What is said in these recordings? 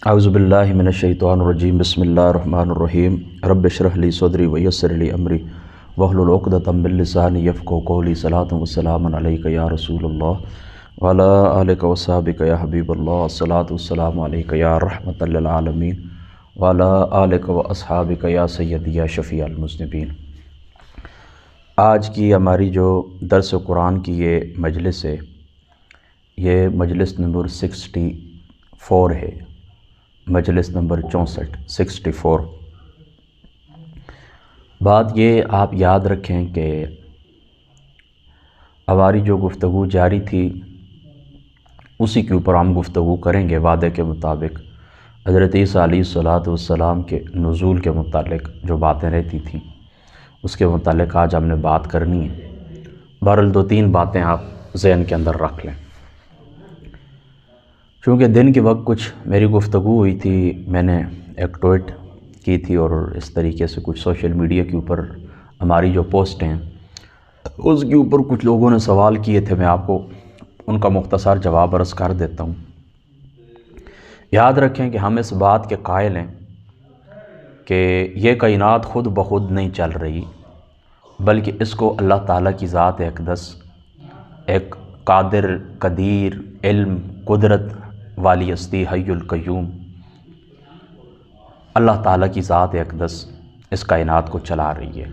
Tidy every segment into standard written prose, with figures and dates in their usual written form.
اعوذ باللہ من الشیطان الرجیم بسم اللہ الرحمن الرحیم رب اشرح لی صدری ویسر لی امری واحلل عقدۃ من لسانی یفقہوا قولی صلاۃ وسلام علیک یا رسول اللہ وعلی آلک وصحبک یا حبیب اللہ صلاۃ والسلام علیک یا رحمۃ للعالمین وعلی آلک واصحابک یا سیدی یا شفیع المذنبین۔ آج کی ہماری جو درس قرآن کی یہ مجلس ہے، یہ مجلس نمبر 64 ہے، مجلس نمبر 64۔ بات یہ آپ یاد رکھیں کہ ہماری جو گفتگو جاری تھی اسی کے اوپر ہم گفتگو کریں گے وعدے کے مطابق۔ حضرت عیسیٰ علیہ الصلوۃ والسلام کے نزول کے متعلق جو باتیں رہتی تھیں اس کے متعلق آج ہم نے بات کرنی ہے۔ بہرحال 2-3 باتیں آپ ذہن کے اندر رکھ لیں۔ چونکہ دن کے وقت کچھ میری گفتگو ہوئی تھی، میں نے ایک ٹویٹ کی تھی اور اس طریقے سے کچھ سوشل میڈیا کے اوپر ہماری جو پوسٹ ہیں اس کے اوپر کچھ لوگوں نے سوال کیے تھے، میں آپ کو ان کا مختصر جواب عرض کر دیتا ہوں۔ یاد رکھیں کہ ہم اس بات کے قائل ہیں کہ یہ کائنات خود بخود نہیں چل رہی، بلکہ اس کو اللہ تعالیٰ کی ذات اقدس، ایک قادر، قدیر، علم، قدرت والی ہستی، حی القیوم اللہ تعالیٰ کی ذات اقدس اس کائنات کو چلا رہی ہے۔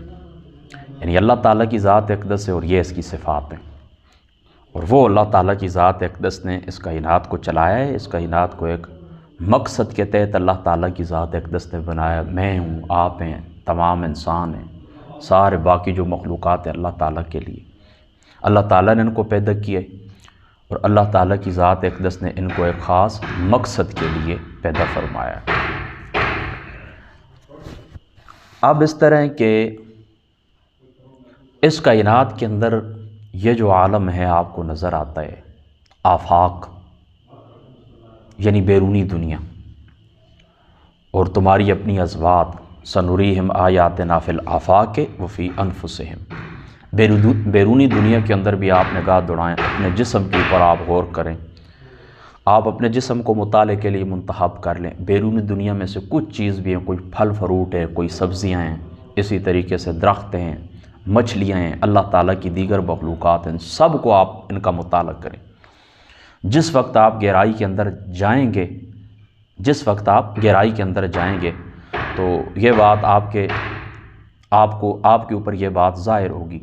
یعنی اللہ تعالیٰ کی ذات اقدس ہے اور یہ اس کی صفات ہیں، اور وہ اللہ تعالیٰ کی ذات اقدس نے اس کائنات کو چلایا ہے۔ اس کائنات کو ایک مقصد کے تحت اللہ تعالیٰ کی ذات اقدس نے بنایا۔ میں ہوں، آپ ہیں، تمام انسان ہیں، سارے باقی جو مخلوقات ہیں اللہ تعالیٰ کے لیے۔ اللہ تعالیٰ نے ان کو پیدا کیا ہے اور اللہ تعالیٰ کی ذات اقدس نے ان کو ایک خاص مقصد کے لیے پیدا فرمایا ہے۔ اب اس طرح ہے کہ اس کائنات کے اندر یہ جو عالم ہے آپ کو نظر آتا ہے، آفاق یعنی بیرونی دنیا، اور تمہاری اپنی ازواج، سنریہم آیاتنا فی الآفاق وفی انفسہم، بیرونی دنیا کے اندر بھی آپ نگاہ دوڑائیں، اپنے جسم کے اوپر آپ غور کریں، آپ اپنے جسم کو مطالعے کے لیے منتخب کر لیں۔ بیرونی دنیا میں سے کچھ چیز بھی ہیں، کوئی پھل فروٹ ہے، کوئی سبزیاں ہیں، اسی طریقے سے درخت ہیں، مچھلیاں ہیں، اللہ تعالیٰ کی دیگر مخلوقات ہیں، سب کو آپ ان کا مطالعہ کریں۔ جس وقت آپ گہرائی کے اندر جائیں گے، تو یہ بات آپ کے اوپر یہ بات ظاہر ہوگی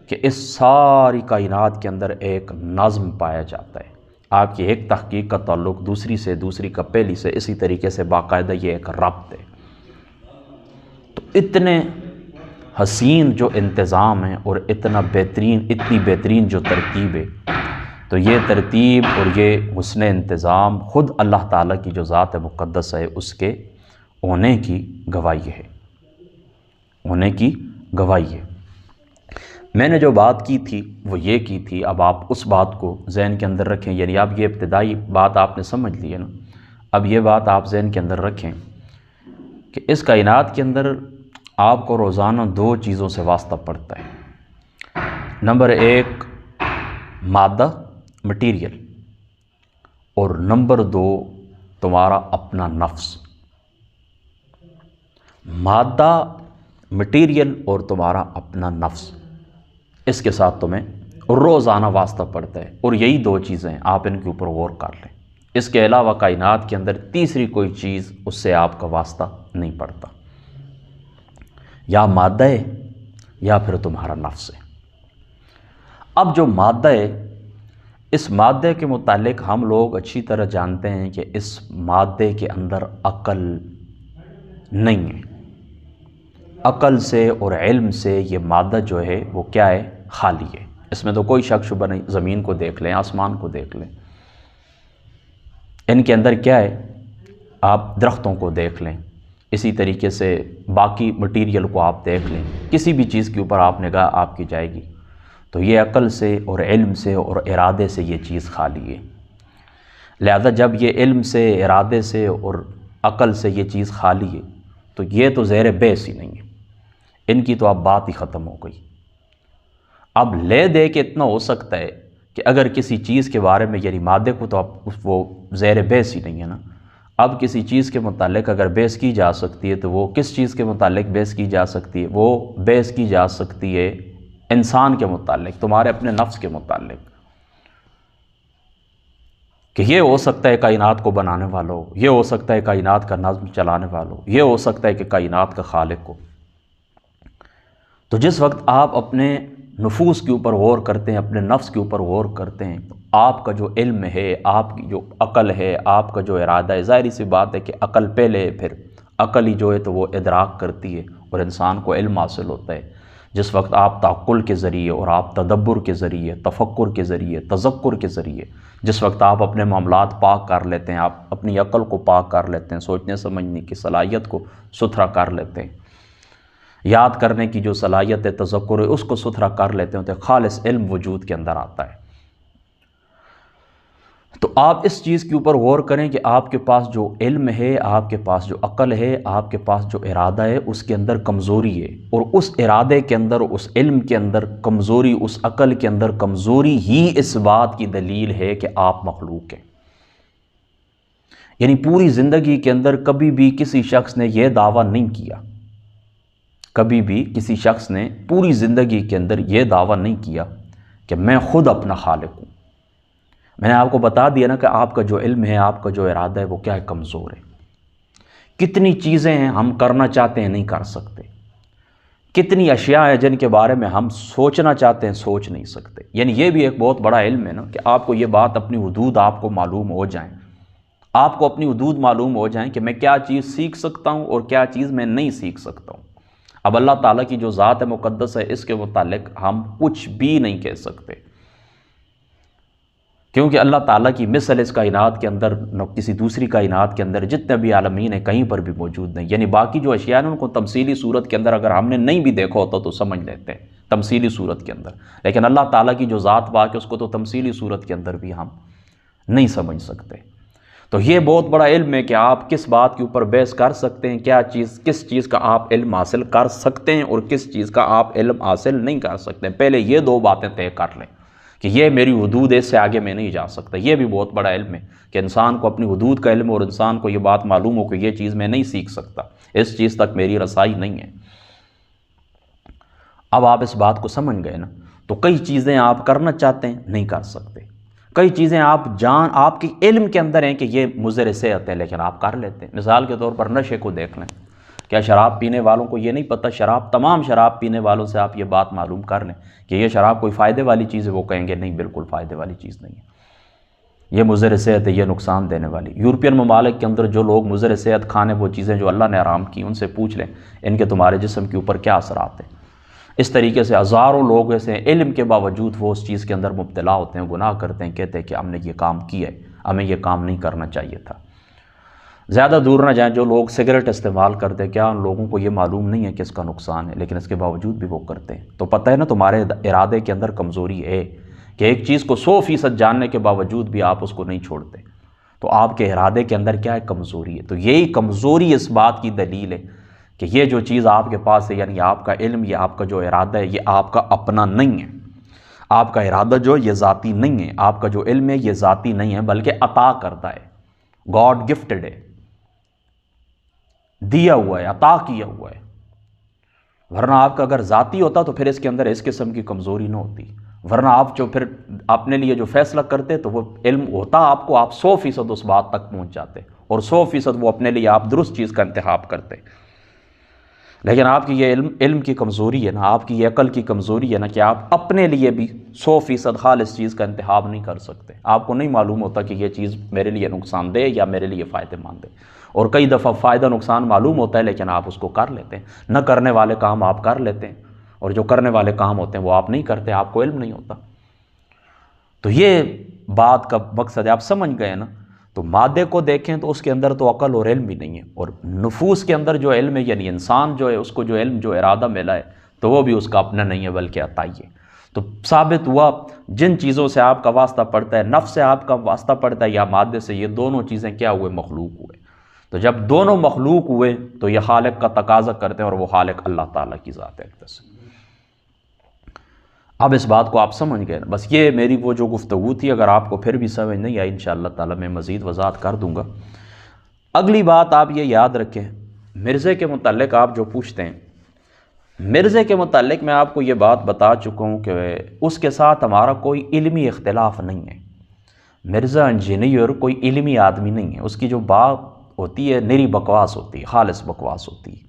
کہ اس ساری کائنات کے اندر ایک نظم پایا جاتا ہے۔ آپ کی ایک تحقیق کا تعلق دوسری کا پہلی سے، اسی طریقے سے باقاعدہ یہ ایک ربط ہے۔ تو اتنے حسین جو انتظام ہیں اور اتنی بہترین جو ترتیب ہے، تو یہ ترتیب اور یہ حسن انتظام خود اللہ تعالیٰ کی جو ذات مقدس ہے اس کے ہونے کی گواہی ہے۔ میں نے جو بات کی تھی وہ یہ کی تھی، اب آپ اس بات کو ذہن کے اندر رکھیں، یعنی اب یہ ابتدائی بات آپ نے سمجھ لی ہے نا، اب یہ بات آپ ذہن کے اندر رکھیں کہ اس کائنات کے اندر آپ کو روزانہ 2 چیزوں سے واسطہ پڑتا ہے۔ نمبر 1 مادہ، مٹیریل، اور نمبر 2 تمہارا اپنا نفس۔ مادہ، مٹیریل اور تمہارا اپنا نفس، اس کے ساتھ تمہیں روزانہ واسطہ پڑتا ہے، اور یہی 2 چیزیں آپ ان کے اوپر غور کر لیں۔ اس کے علاوہ کائنات کے اندر تیسری کوئی چیز اس سے آپ کا واسطہ نہیں پڑتا، یا مادہ ہے یا پھر تمہارا نفس ہے۔ اب جو مادہ ہے، اس مادے کے متعلق ہم لوگ اچھی طرح جانتے ہیں کہ اس مادے کے اندر عقل نہیں ہے۔ عقل سے اور علم سے یہ مادہ جو ہے وہ کیا ہے؟ خالی ہے۔ اس میں تو کوئی شک شبہ نہیں۔ زمین کو دیکھ لیں، آسمان کو دیکھ لیں، ان کے اندر کیا ہے؟ آپ درختوں کو دیکھ لیں، اسی طریقے سے باقی مٹیریل کو آپ دیکھ لیں، کسی بھی چیز کے اوپر آپ نگاہ آپ کی جائے گی تو یہ عقل سے اور علم سے اور ارادے سے یہ چیز خالی ہے۔ لہذا جب یہ علم سے، ارادے سے اور عقل سے یہ چیز خالی ہے تو یہ تو زیر بحث ہی نہیں ہے، ان کی تو اب بات ہی ختم ہو گئی۔ اب لے دے کے اتنا ہو سکتا ہے کہ اگر کسی چیز کے بارے میں، یعنی مادے کو تو اب وہ زیر بحث ہی نہیں ہے نا، اب کسی چیز کے متعلق اگر بحث کی جا سکتی ہے تو وہ کس چیز کے متعلق بحث کی جا سکتی ہے؟ وہ بحث کی جا سکتی ہے انسان کے متعلق، تمہارے اپنے نفس کے متعلق، کہ یہ ہو سکتا ہے کائنات کو بنانے والوں، یہ ہو سکتا ہے کائنات کا نظم چلانے والوں، یہ ہو سکتا ہے کہ کائنات کا خالق ہو۔ تو جس وقت آپ اپنے نفوس کے اوپر غور کرتے ہیں، اپنے نفس کے اوپر غور کرتے ہیں، تو آپ کا جو علم ہے، آپ کی جو عقل ہے، آپ کا جو ارادہ ہے، ظاہری سی بات ہے کہ عقل پہلے ہے، پھر عقل ہی جو ہے تو وہ ادراک کرتی ہے اور انسان کو علم حاصل ہوتا ہے۔ جس وقت آپ تعقل کے ذریعے اور آپ تدبر کے ذریعے، تفکر کے ذریعے، تذکر کے ذریعے، جس وقت آپ اپنے معاملات پاک کر لیتے ہیں، آپ اپنی عقل کو پاک کر لیتے ہیں، سوچنے سمجھنے کی صلاحیت کو ستھرا کر لیتے ہیں، یاد کرنے کی جو صلاحیت ہے، تذکر ہے، اس کو ستھرا کر لیتے ہیں، تو خالص علم وجود کے اندر آتا ہے۔ تو آپ اس چیز کے اوپر غور کریں کہ آپ کے پاس جو علم ہے، آپ کے پاس جو عقل ہے، آپ کے پاس جو ارادہ ہے، اس کے اندر کمزوری ہے، اور اس ارادے کے اندر، اس علم کے اندر کمزوری، اس عقل کے اندر کمزوری ہی اس بات کی دلیل ہے کہ آپ مخلوق ہیں۔ یعنی پوری زندگی کے اندر کبھی بھی کسی شخص نے یہ دعویٰ نہیں کیا، کبھی بھی کسی شخص نے پوری زندگی کے اندر یہ دعویٰ نہیں کیا کہ میں خود اپنا خالق ہوں۔ میں نے آپ کو بتا دیا نا کہ آپ کا جو علم ہے، آپ کا جو ارادہ ہے، وہ کیا ہے؟ کمزور ہے۔ کتنی چیزیں ہیں ہم کرنا چاہتے ہیں نہیں کر سکتے، کتنی اشیاء ہیں جن کے بارے میں ہم سوچنا چاہتے ہیں سوچ نہیں سکتے۔ یعنی یہ بھی ایک بہت بڑا علم ہے نا کہ آپ کو یہ بات، اپنی حدود آپ کو معلوم ہو جائیں، آپ کو اپنی حدود معلوم ہو جائیں کہ میں کیا چیز سیکھ سکتا ہوں اور کیا چیز میں نہیں سیکھ سکتا ہوں۔ اب اللہ تعالیٰ کی جو ذات مقدس ہے، اس کے متعلق ہم کچھ بھی نہیں کہہ سکتے، کیونکہ اللہ تعالیٰ کی مثل اس کائنات کے اندر نہ کسی دوسری کائنات کے اندر جتنے بھی عالمین ہیں کہیں پر بھی موجود نہیں۔ یعنی باقی جو اشیاء ہیں ان کو تمثیلی صورت کے اندر اگر ہم نے نہیں بھی دیکھا ہوتا تو سمجھ لیتے ہیں تمثیلی صورت کے اندر، لیکن اللہ تعالیٰ کی جو ذات پاک ہے اس کو تو تمثیلی صورت کے اندر بھی ہم نہیں سمجھ سکتے۔ تو یہ بہت بڑا علم ہے کہ آپ کس بات کے اوپر بحث کر سکتے ہیں، کیا چیز، کس چیز کا آپ علم حاصل کر سکتے ہیں اور کس چیز کا آپ علم حاصل نہیں کر سکتے۔ پہلے یہ دو باتیں طے کر لیں کہ یہ میری حدود ہے، اس سے آگے میں نہیں جا سکتا۔ یہ بھی بہت بڑا علم ہے کہ انسان کو اپنی حدود کا علم اور انسان کو یہ بات معلوم ہو کہ یہ چیز میں نہیں سیکھ سکتا، اس چیز تک میری رسائی نہیں ہے۔ اب آپ اس بات کو سمجھ گئے نا؟ تو کئی چیزیں آپ کرنا چاہتے ہیں نہیں کر سکتے، کئی چیزیں آپ کی علم کے اندر ہیں کہ یہ مضر صحت ہے لیکن آپ کر لیتے ہیں۔ مثال کے طور پر نشے کو دیکھ لیں، کیا شراب پینے والوں کو یہ نہیں پتہ؟ تمام شراب پینے والوں سے آپ یہ بات معلوم کر لیں کہ یہ شراب کوئی فائدے والی چیز ہے، وہ کہیں گے نہیں، بالکل فائدے والی چیز نہیں ہے، یہ مضر صحت ہے، یہ نقصان دینے والی۔ یورپین ممالک کے اندر جو لوگ مضر صحت کھانے وہ چیزیں جو اللہ نے حرام کی، ان سے پوچھ لیں ان کے تمہارے جسم کے اوپر کیا اثرات ہیں۔ اس طریقے سے ہزاروں لوگ ایسے ہیں علم کے باوجود وہ اس چیز کے اندر مبتلا ہوتے ہیں، گناہ کرتے ہیں، کہتے ہیں کہ ہم نے یہ کام کیا ہے، ہمیں یہ کام نہیں کرنا چاہیے تھا۔ زیادہ دور نہ جائیں، جو لوگ سگریٹ استعمال کرتے ہیں، کیا ان لوگوں کو یہ معلوم نہیں ہے کہ اس کا نقصان ہے، لیکن اس کے باوجود بھی وہ کرتے ہیں؟ تو پتہ ہے نا تمہارے ارادے کے اندر کمزوری ہے کہ ایک چیز کو 100% جاننے کے باوجود بھی آپ اس کو نہیں چھوڑتے۔ تو آپ کے ارادے کے اندر کیا ہے؟ کمزوری ہے۔ تو یہی کمزوری اس بات کی دلیل ہے کہ یہ جو چیز آپ کے پاس ہے، یعنی آپ کا علم، یہ آپ کا جو ارادہ ہے، یہ آپ کا اپنا نہیں ہے۔ آپ کا ارادہ جو یہ ذاتی نہیں ہے، آپ کا جو علم ہے یہ ذاتی نہیں ہے، بلکہ عطا کرتا ہے، گاڈ گفٹڈ ہے، دیا ہوا ہے، عطا کیا ہوا ہے۔ ورنہ آپ کا اگر ذاتی ہوتا تو پھر اس کے اندر اس قسم کی کمزوری نہ ہوتی، ورنہ آپ جو پھر اپنے لیے جو فیصلہ کرتے تو وہ علم ہوتا آپ کو، آپ 100% اس بات تک پہنچ جاتے اور 100% وہ اپنے لیے آپ درست چیز کا انتخاب کرتے۔ لیکن آپ کی یہ علم کی کمزوری ہے نا، آپ کی یہ عقل کی کمزوری ہے نا کہ آپ اپنے لیے بھی 100% خالص چیز کا انتخاب نہیں کر سکتے۔ آپ کو نہیں معلوم ہوتا کہ یہ چیز میرے لیے نقصان دہ یا میرے لیے فائدہ مند ہے، اور کئی دفعہ فائدہ نقصان معلوم ہوتا ہے لیکن آپ اس کو کر لیتے ہیں۔ نہ کرنے والے کام آپ کر لیتے ہیں، اور جو کرنے والے کام ہوتے ہیں وہ آپ نہیں کرتے، آپ کو علم نہیں ہوتا۔ تو یہ بات کا مقصد ہے، آپ سمجھ گئے نا؟ تو مادے کو دیکھیں تو اس کے اندر تو عقل اور علم بھی نہیں ہے، اور نفوس کے اندر جو علم ہے، یعنی انسان جو ہے اس کو جو علم، جو ارادہ ملا ہے، تو وہ بھی اس کا اپنا نہیں ہے بلکہ عطائی ہے۔ تو ثابت ہوا جن چیزوں سے آپ کا واسطہ پڑتا ہے، نفس سے آپ کا واسطہ پڑتا ہے یا مادے سے، یہ دونوں چیزیں کیا ہوئے؟ مخلوق ہوئے۔ تو جب دونوں مخلوق ہوئے تو یہ خالق کا تقاضا کرتے ہیں، اور وہ خالق اللہ تعالیٰ کی ذات ہے۔ اب اس بات کو آپ سمجھ گئے، بس یہ میری وہ جو گفتگو تھی، اگر آپ کو پھر بھی سمجھ نہیں آئی انشاءاللہ تعالیٰ میں مزید وضاحت کر دوں گا۔ اگلی بات آپ یہ یاد رکھیں، مرزے کے متعلق آپ جو پوچھتے ہیں، مرزے کے متعلق میں آپ کو یہ بات بتا چکا ہوں کہ اس کے ساتھ ہمارا کوئی علمی اختلاف نہیں ہے۔ مرزا انجینئر کوئی علمی آدمی نہیں ہے، اس کی جو بات ہوتی ہے نری بکواس ہوتی ہے، خالص بکواس ہوتی ہے۔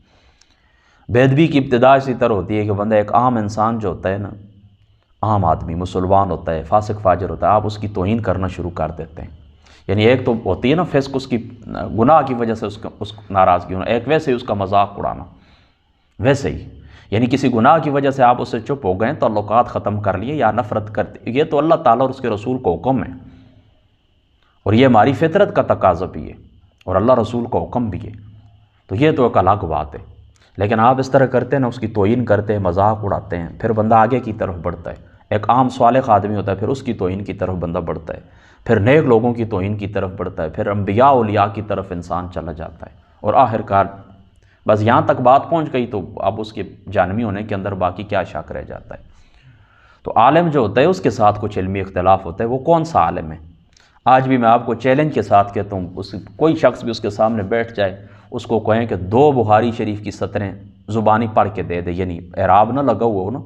بے ادبی کی ابتدا اسی طرح ہوتی ہے کہ بندہ ایک عام انسان جو ہوتا ہے نا، عام آدمی مسلمان ہوتا ہے، فاسق فاجر ہوتا ہے، آپ اس کی توہین کرنا شروع کر دیتے ہیں۔ یعنی ایک تو ہوتی ہے نا فسق، اس کی گناہ کی وجہ سے اس ناراضگی ہونا، ایک ویسے ہی اس کا مذاق اڑانا، ویسے ہی یعنی کسی گناہ کی وجہ سے آپ اس سے چپ ہو گئے، تعلقات ختم کر لیے یا نفرت کرتے، یہ تو اللہ تعالیٰ اور اس کے رسول کو حکم ہے، اور یہ ہماری فطرت کا تقاضا بھی ہے، اور اللہ رسول کا حکم بھی ہے، تو یہ تو ایک الگ بات ہے۔ لیکن آپ اس طرح کرتے ہیں نا، اس کی توہین کرتے ہیں، مذاق اڑاتے ہیں، پھر بندہ آگے کی طرف بڑھتا ہے۔ ایک عام صالح آدمی ہوتا ہے، پھر اس کی توہین کی طرف بندہ بڑھتا ہے، پھر نیک لوگوں کی توہین کی طرف بڑھتا ہے، پھر انبیاء اولیاء کی طرف انسان چلا جاتا ہے، اور آخر کار بس یہاں تک بات پہنچ گئی تو اب اس کے جانبی ہونے کے اندر باقی کیا شک رہ جاتا ہے۔ تو عالم جو ہوتا ہے اس کے ساتھ کچھ علمی اختلاف ہوتا ہے، وہ کون سا عالم ہے؟ آج بھی میں آپ کو چیلنج کے ساتھ کہتا ہوں، کوئی شخص بھی اس کے سامنے بیٹھ جائے، اس کو کہیں کہ 2 بخاری شریف کی سطریں زبانی پڑھ کے دے دے، یعنی اعراب نہ لگا ہوا ہو نا،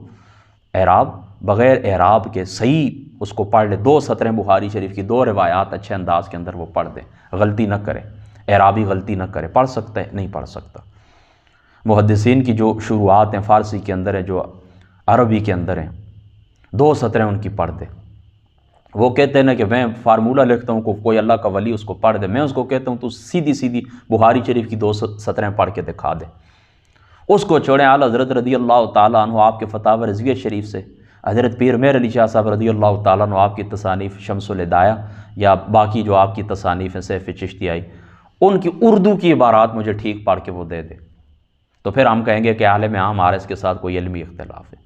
اعراب بغیر اعراب کے صحیح اس کو پڑھ لے، 2 سطریں بخاری شریف کی، 2 روایات اچھے انداز کے اندر وہ پڑھ دے، غلطی نہ کرے، اعرابی غلطی نہ کرے۔ پڑھ سکتا ہے؟ نہیں پڑھ سکتا۔ محدثین کی جو شروعات ہیں فارسی کے اندر ہیں، جو عربی کے اندر ہیں، 2 سطریں ان کی پڑھ دے۔ وہ کہتے ہیں نا کہ میں فارمولہ لکھتا ہوں، کوئی اللہ کا ولی اس کو پڑھ دے، میں اس کو کہتا ہوں تو سیدھی سیدھی بخاری شریف کی 2 سطریں پڑھ کے دکھا دے۔ اس کو چھوڑیں، اعلیٰ حضرت رضی اللہ تعالیٰ عنہ آپ کے فتاوی رضویہ شریف سے، حضرت پیر مہر علی شاہ صاحب رضی اللہ تعالیٰ عنہ آپ کی تصانیف شمس الہدایہ یا باقی جو آپ کی تصانیف ہیں سیف چشتیائی، ان کی اردو کی عبارات مجھے ٹھیک پڑھ کے وہ دے دے، تو پھر ہم کہیں گے کہ عالم عام ہمارا اس کے ساتھ کوئی علمی اختلاف ہے۔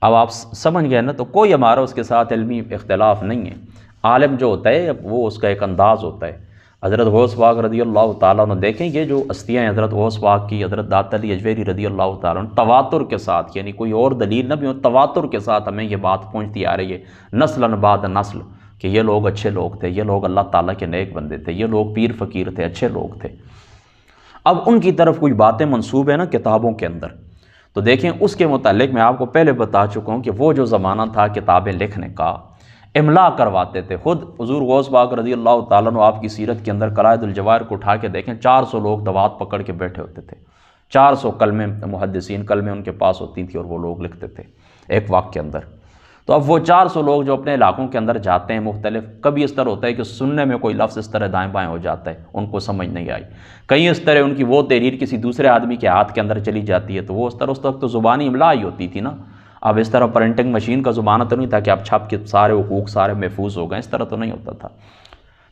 اب آپ سمجھ گئے نا، تو کوئی ہمارا اس کے ساتھ علمی اختلاف نہیں ہے۔ عالم جو ہوتا ہے وہ اس کا ایک انداز ہوتا ہے۔ حضرت غوث پاک رضی اللہ تعالیٰ عنہ، دیکھیں یہ جو ہستیاں ہیں حضرت غوث پاک کی، حضرت داتا علی اجویری رضی اللہ تعالیٰ عنہ، تواتر کے ساتھ، یعنی کوئی اور دلیل نہ بھی ہو، تواتر کے ساتھ ہمیں یہ بات پہنچتی آ رہی ہے نسل بعد نسل کہ یہ لوگ اچھے لوگ تھے، یہ لوگ اللہ تعالیٰ کے نیک بندے تھے، یہ لوگ پیر فقیر تھے، اچھے لوگ تھے۔ اب ان کی طرف کچھ باتیں منسوب ہیں نا کتابوں کے اندر، تو دیکھیں اس کے متعلق میں آپ کو پہلے بتا چکا ہوں کہ وہ جو زمانہ تھا کتابیں لکھنے کا، املا کرواتے تھے خود حضور غوث پاک رضی اللہ تعالیٰ عنہ۔ آپ کی سیرت کے اندر قلائد الجواہر کو اٹھا کے دیکھیں، 400 لوگ دوات پکڑ کے بیٹھے ہوتے تھے، 400 کلمے، محدثین کلمے ان کے پاس ہوتی تھیں اور وہ لوگ لکھتے تھے ایک وقت کے اندر۔ تو اب وہ 400 لوگ جو اپنے علاقوں کے اندر جاتے ہیں مختلف، کبھی اس طرح ہوتا ہے کہ سننے میں کوئی لفظ اس طرح دائیں بائیں ہو جاتا ہے، ان کو سمجھ نہیں آئی، کہیں اس طرح ان کی وہ تحریر کسی دوسرے آدمی کے ہاتھ کے اندر چلی جاتی ہے، تو وہ اس طرح اس وقت تو زبانی املا ہی ہوتی تھی نا۔ اب اس طرح پرنٹنگ مشین کا زمانہ تو نہیں تھا کہ اب چھپ کے سارے حقوق سارے محفوظ ہو گئے، اس طرح تو نہیں ہوتا تھا،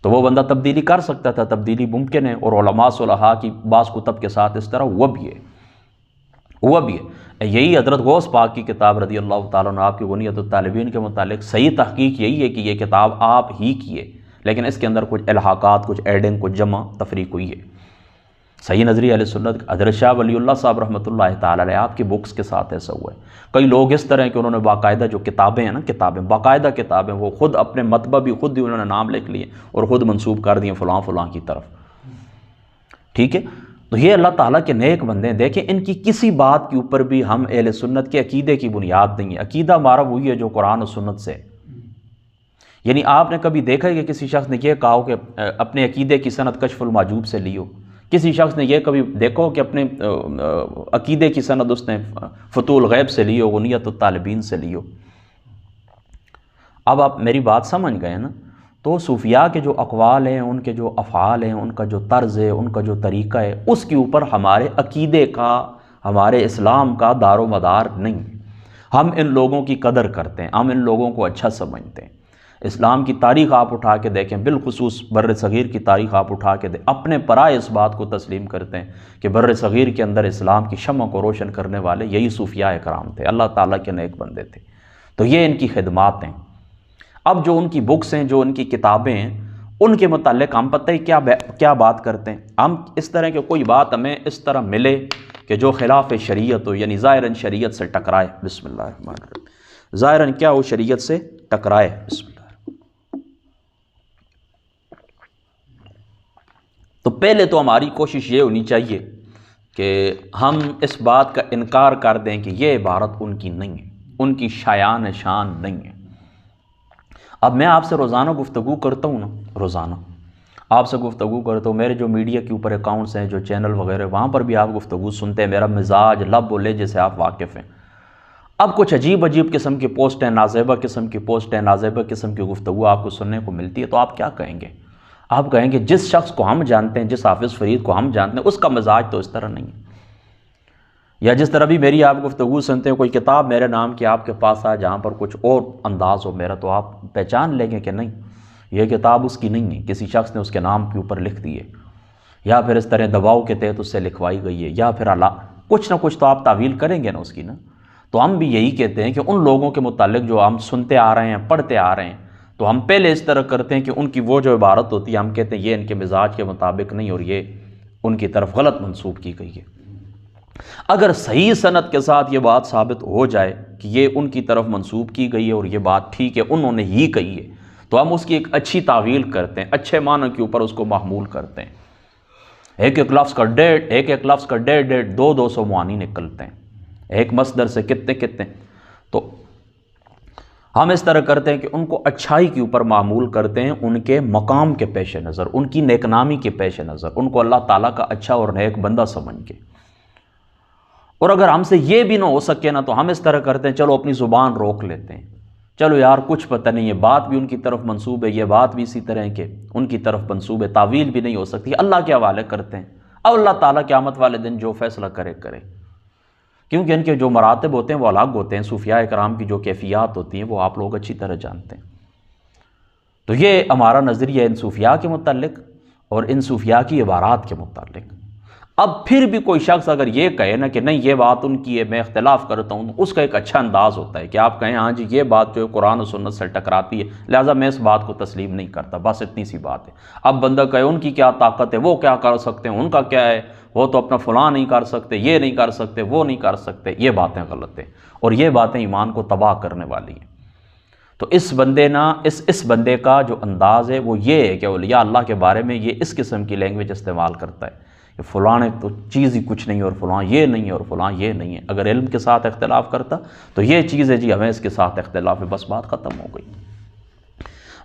تو وہ بندہ تبدیلی کر سکتا تھا، تبدیلی ممکن ہے، اور علماء صلحاء کی بعض کتب کے ساتھ اس طرح ہوا بھی ہے۔ یہی حضرت غوث پاک کی کتاب رضی اللہ تعالیٰ عنہ آپ کی غنیۃ الطالبین کے متعلق صحیح تحقیق یہی ہے کہ یہ کتاب آپ ہی کی ہے، لیکن اس کے اندر کچھ الحاقات، کچھ ایڈنگ، کچھ جمع تفریق ہوئی ہے۔ صحیح نظری اہل سنت حضرت شاہ ولی اللہ صاحب رحمۃ اللہ تعالیٰ علیہ آپ کی بکس کے ساتھ ایسا ہوا ہے۔ کئی لوگ اس طرح کہ انہوں نے باقاعدہ جو کتابیں ہیں نا، کتابیں باقاعدہ کتابیں، وہ خود اپنے مطبع بھی خود ہی انہوں نے نام لکھ لیے اور خود منسوب کر دیے فلاں فلاں کی طرف، ٹھیک ہے۔ تو یہ اللہ تعالیٰ کے نیک بندے ہیں۔ دیکھیں ان کی کسی بات کے اوپر بھی ہم اہل سنت کے عقیدے کی بنیاد نہیں ہے، عقیدہ ہمارا وہی ہے جو قرآن و سنت سے ہے۔ یعنی آپ نے کبھی دیکھا ہے کہ کسی شخص نے یہ کہا ہو کہ اپنے عقیدے کی سند کشف المحجوب سے لی ہو؟ کسی شخص نے یہ کبھی دیکھو کہ اپنے عقیدے کی سند اس نے فتوح الغیب سے لی ہو، غنیۃ الطالبین سے لی ہو؟ اب آپ میری بات سمجھ گئے نا؟ تو صوفیاء کے جو اقوال ہیں، ان کے جو افعال ہیں، ان کا جو طرز ہے، ان کا جو طریقہ ہے، اس کے اوپر ہمارے عقیدے کا، ہمارے اسلام کا دار و مدار نہیں۔ ہم ان لوگوں کی قدر کرتے ہیں، ہم ان لوگوں کو اچھا سمجھتے ہیں۔ اسلام کی تاریخ آپ اٹھا کے دیکھیں، بالخصوص بر صغیر کی تاریخ آپ اٹھا کے اپنے پرائے اس بات کو تسلیم کرتے ہیں کہ بر صغیر کے اندر اسلام کی شمع کو روشن کرنے والے یہی صوفیاء کرام تھے، اللہ تعالیٰ کے نیک بندے تھے۔ تو یہ ان کی خدمات ہیں۔ اب جو ان کی بکس ہیں، جو ان کی کتابیں ہیں، ان کے متعلق ہم پتہ ہی کیا بات کرتے ہیں۔ ہم اس طرح کہ کوئی بات ہمیں اس طرح ملے کہ جو خلاف شریعت ہو، یعنی ظاہراً شریعت سے ٹکرائے، بسم اللہ الرحمن الرحیم، ظاہراً کیا ہو، شریعت سے ٹکرائے، بسم اللہ۔ تو پہلے تو ہماری کوشش یہ ہونی چاہیے کہ ہم اس بات کا انکار کر دیں کہ یہ عبارت ان کی نہیں ہے، ان کی شایان شان نہیں ہے۔ اب میں آپ سے روزانہ گفتگو کرتا ہوں نا، روزانہ آپ سے گفتگو کرتا ہوں، میرے جو میڈیا کے اوپر اکاؤنٹس ہیں، جو چینل وغیرہ، وہاں پر بھی آپ گفتگو سنتے ہیں، میرا مزاج لب و لہجے سے آپ واقف ہیں۔ اب کچھ عجیب قسم کی پوسٹیں، نازیبہ قسم کی پوسٹیں، نازیبہ قسم کی گفتگو آپ کو سننے کو ملتی ہے، تو آپ کیا کہیں گے؟ آپ کہیں گے جس شخص کو ہم جانتے ہیں، جس حافظ فرید کو ہم جانتے ہیں، اس کا مزاج تو اس طرح نہیں ہے۔ یا جس طرح بھی میری آپ گفتگو سنتے ہیں، کوئی کتاب میرے نام کی آپ کے پاس آئے جہاں پر کچھ اور انداز ہو میرا، تو آپ پہچان لیں گے کہ نہیں، یہ کتاب اس کی نہیں ہے، کسی شخص نے اس کے نام کے اوپر لکھ دی ہے، یا پھر اس طرح دباؤ کے تحت اس سے لکھوائی گئی ہے، یا پھر کچھ نہ کچھ تو آپ تعویل کریں گے نا اس کی نا۔ تو ہم بھی یہی کہتے ہیں کہ ان لوگوں کے متعلق جو ہم سنتے آ رہے ہیں، پڑھتے آ رہے ہیں، تو ہم پہلے اس طرح کرتے ہیں کہ ان کی وہ جو عبارت ہوتی ہے، ہم کہتے ہیں یہ ان کے مزاج کے مطابق نہیں، اور یہ ان کی طرف غلط منسوب کی گئی ہے۔ اگر صحیح سند کے ساتھ یہ بات ثابت ہو جائے کہ یہ ان کی طرف منسوب کی گئی ہے اور یہ بات ٹھیک ہے، انہوں نے ہی کہی ہے، تو ہم اس کی ایک اچھی تعویل کرتے ہیں، اچھے معنی کے اوپر اس کو محمول کرتے ہیں۔ ایک لفظ کا ڈیڑھ 200 معانی نکلتے ہیں، ایک مصدر سے کتنے۔ تو ہم اس طرح کرتے ہیں کہ ان کو اچھائی کے اوپر معمول کرتے ہیں، ان کے مقام کے پیش نظر، ان کی نیک نامی کے پیش نظر، ان کو اللہ تعالیٰ کا اچھا اور نیک بندہ سمجھ کے۔ اور اگر ہم سے یہ بھی نہ ہو سکے نا، تو ہم اس طرح کرتے ہیں، چلو اپنی زبان روک لیتے ہیں، چلو یار کچھ پتہ نہیں ہے، بات بھی ان کی طرف منسوب ہے، یہ بات بھی اسی طرح کہ ان کی طرف منسوب ہے، تعویل بھی نہیں ہو سکتی، اللہ کے حوالے کرتے ہیں۔ اب اللہ تعالیٰ قیامت والے دن جو فیصلہ کرے، کیونکہ ان کے جو مراتب ہوتے ہیں وہ الگ ہوتے ہیں، صوفیاء کرام کی جو کیفیات ہوتی ہیں وہ آپ لوگ اچھی طرح جانتے ہیں۔ تو یہ ہمارا نظریہ ان صوفیاء کے متعلق اور ان صوفیاء کی عبارات کے متعلق۔ اب پھر بھی کوئی شخص اگر یہ کہے نا کہ نہیں یہ بات ان کی ہے، میں اختلاف کرتا ہوں، تو اس کا ایک اچھا انداز ہوتا ہے کہ آپ کہیں ہاں جی یہ بات جو ہے قرآن و سنت سے ٹکراتی ہے، لہٰذا میں اس بات کو تسلیم نہیں کرتا، بس اتنی سی بات ہے۔ اب بندہ کہے ان کی کیا طاقت ہے، وہ کیا کر سکتے ہیں، ان کا کیا ہے، وہ تو اپنا فلاں نہیں کر سکتے، یہ نہیں کر سکتے، وہ نہیں کر سکتے، یہ باتیں غلط ہیں، اور یہ باتیں ایمان کو تباہ کرنے والی ہیں۔ تو اس بندے کا جو انداز ہے وہ یہ ہے کہ اولیاء اللہ کے بارے میں یہ اس قسم کی لینگویج استعمال کرتا ہے کہ فلاں تو چیز ہی کچھ نہیں، اور فلاں یہ نہیں ہے، اور فلاں یہ نہیں ہے۔ اگر علم کے ساتھ اختلاف کرتا تو یہ چیز ہے جی ہمیں اس کے ساتھ اختلاف ہے، بس بات ختم ہو گئی۔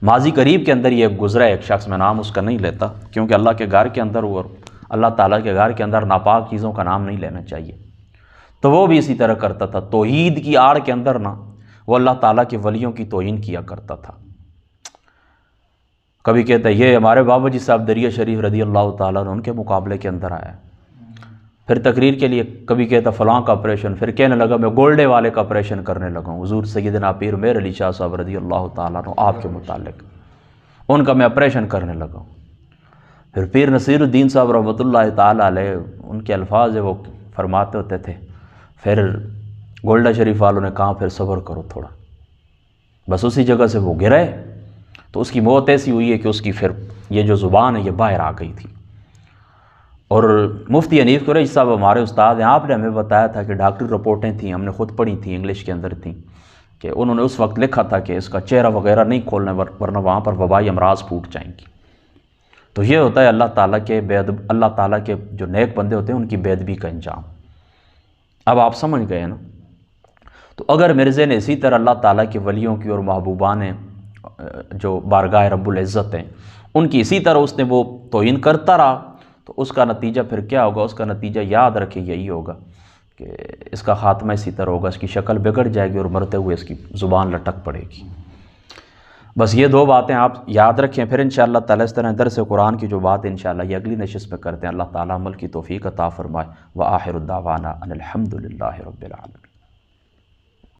ماضی قریب کے اندر یہ گزرا ایک شخص، میں نام اس کا نہیں لیتا کیونکہ اللہ کے گھر کے اندر اور اللہ تعالیٰ کے گھر کے اندر ناپاک چیزوں کا نام نہیں لینا چاہیے، تو وہ بھی اسی طرح کرتا تھا، توحید کی آڑ کے اندر نا وہ اللہ تعالیٰ کے ولیوں کی توہین کیا کرتا تھا۔ کبھی کہتا ہے یہ ہمارے بابا جی صاحب دریا شریف رضی اللہ تعالیٰ عنہ ان کے مقابلے کے اندر آیا، پھر تقریر کے لیے کبھی کہتا فلاں کا آپریشن، پھر کہنے لگا میں گولڈے والے کا آپریشن کرنے لگا ہوں، حضور سیدنا پیر میر علی شاہ صاحب رضی اللہ تعالیٰ عنہ آپ کے متعلق ان کا میں آپریشن کرنے لگا ہوں۔ پھر پیر نصیر الدین صاحب رحمۃ اللہ تعالیٰ علیہ ان کے الفاظ وہ فرماتے ہوتے تھے، پھر گولڈا شریف والوں نے کہا پھر صبر کرو تھوڑا، بس اسی جگہ سے وہ گرے، تو اس کی موت ایسی ہوئی ہے کہ اس کی پھر یہ جو زبان ہے یہ باہر آ گئی تھی۔ اور مفتی حنیف قریشی صاحب ہمارے استاد ہیں، آپ نے ہمیں بتایا تھا کہ ڈاکٹری رپورٹیں تھیں، ہم نے خود پڑھی تھیں، انگلش کے اندر تھیں، کہ انہوں نے اس وقت لکھا تھا کہ اس کا چہرہ وغیرہ نہیں کھولنا ورنہ وہاں پر وبائی امراض پھوٹ جائیں گی۔ تو یہ ہوتا ہے اللہ تعالیٰ کے جو نیک بندے ہوتے ہیں ان کی بے ادبی کا انجام۔ اب آپ سمجھ گئے نا؟ تو اگر مرزے نے اسی طرح اللہ تعالیٰ کے ولیوں کی اور محبوبان جو بارگاہ رب العزت ہیں ان کی اسی طرح اس نے وہ توہین کرتا رہا، تو اس کا نتیجہ پھر کیا ہوگا؟ اس کا نتیجہ یاد رکھیں یہی ہوگا کہ اس کا خاتمہ اسی طرح ہوگا، اس کی شکل بگڑ جائے گی اور مرتے ہوئے اس کی زبان لٹک پڑے گی۔ بس یہ دو باتیں آپ یاد رکھیں، پھر انشاءاللہ تعالیٰ اس طرح درس قرآن کی جو بات انشاءاللہ یہ اگلی نشست میں کرتے ہیں۔ اللہ تعالیٰ عمل کی توفیق عطا فرمائے۔ وآخر الدعوانا ان الحمد للہ رب العالمین۔